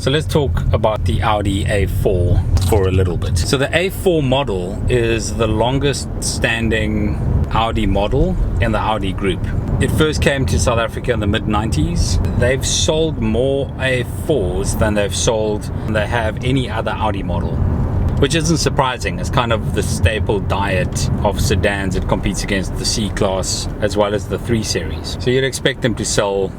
So let's talk about the Audi A4 for a little bit. So the A4 model is the longest standing Audi model in the Audi group. It first came to South Africa in the mid-90s. They've sold more A4s than they have any other Audi model, which isn't surprising. It's kind of the staple diet of sedans. It competes against the C-Class as well as the 3 Series. So you'd expect them to sell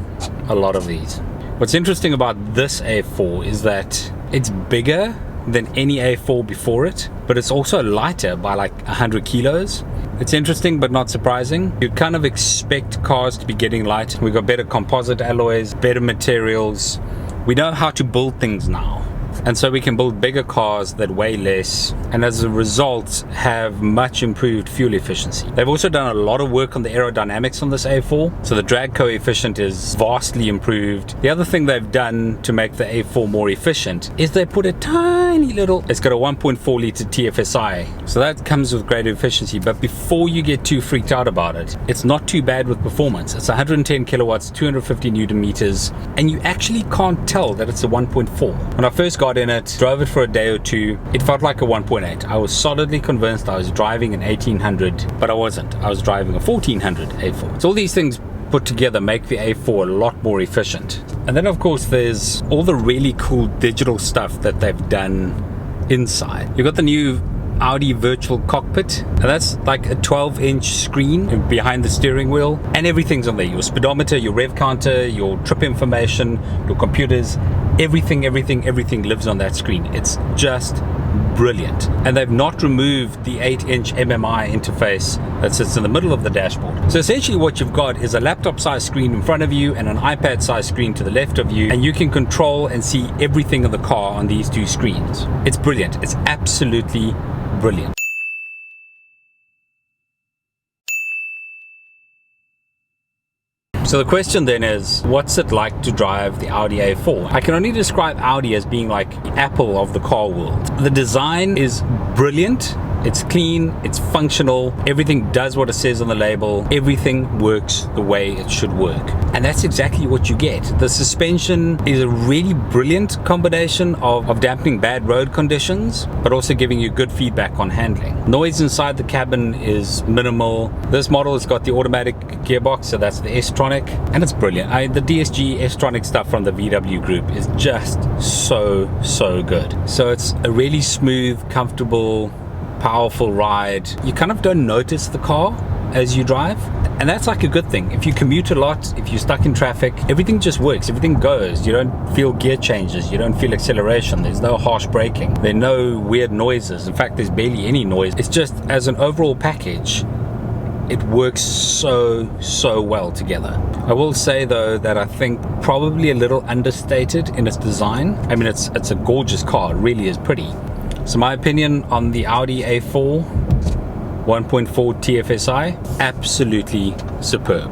a lot of these. What's interesting about this A4 is that it's bigger than any A4 before it, but it's also lighter by like 100 kilos. It's interesting but not surprising. You kind of expect cars to be getting light. We've got better composite alloys, better materials. We know how to build things now. And so we can build bigger cars that weigh less, and as a result have much improved fuel efficiency. They've also done a lot of work on the aerodynamics on this A4, so the drag coefficient is vastly improved. The other thing they've done to make the A4 more efficient is they put a tiny little, it's got a 1.4 litre TFSI, so that comes with great efficiency. But before you get too freaked out about it, it's not too bad with performance. It's 110 kilowatts, 250 newton meters, and you actually can't tell that it's a 1.4. When I first got in it, drove it for a day or two, it felt like a 1.8. I was solidly convinced I was driving an 1800, but I wasn't. I was driving a 1400 A4. So all these things put together make the A4 a lot more efficient. And then of course there's all the really cool digital stuff that they've done inside. You've got the new Audi virtual cockpit, and that's like a 12-inch screen behind the steering wheel, and everything's on there. Your speedometer, your rev counter, your trip information, your computers, everything lives on that screen. It's just brilliant. And they've not removed the 8-inch MMI interface that sits in the middle of the dashboard. So essentially what you've got is a laptop sized screen in front of you and an iPad sized screen to the left of you, and you can control and see everything in the car on these two screens. It's brilliant. It's absolutely brilliant. So the question then is, what's it like to drive the Audi A4? I can only describe Audi as being like the Apple of the car world. The design is brilliant. It's clean, it's functional, everything does what it says on the label, everything works the way it should work. And that's exactly what you get. The suspension is a really brilliant combination of dampening bad road conditions, but also giving you good feedback on handling. Noise inside the cabin is minimal. This model has got the automatic gearbox, so that's the S-Tronic, and it's brilliant. The DSG S-Tronic stuff from the VW group is just so good. So it's a really smooth, comfortable, powerful ride. You kind of don't notice the car as you drive, and that's like a good thing. If you commute a lot, if you're stuck in traffic, everything just works, everything goes. You don't feel gear changes, you don't feel acceleration, there's no harsh braking, there are no weird noises. In fact, there's barely any noise. It's just, as an overall package, it works so well together. I will say though that I think probably a little understated in its design. I mean, it's a gorgeous car, it really is pretty. So my opinion on the Audi A4 1.4 TFSI, absolutely superb.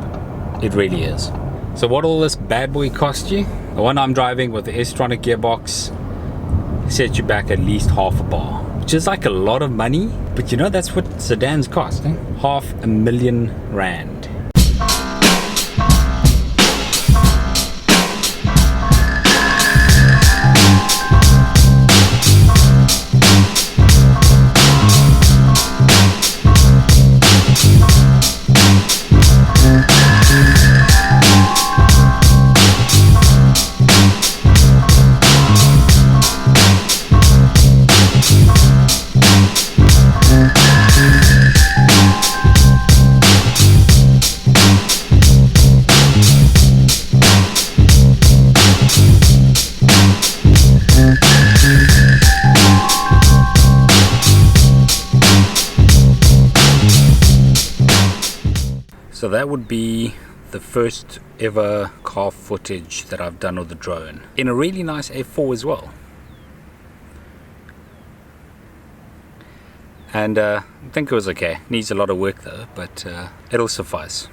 It really is. So what all this bad boy cost you? The one I'm driving with the S-Tronic gearbox sets you back at least half a bar, which is like a lot of money, but you know that's what sedans cost, eh? R500,000. So that would be the first ever car footage that I've done with the drone in a really nice A4 as well. And I think it was okay. Needs a lot of work though, but it'll suffice.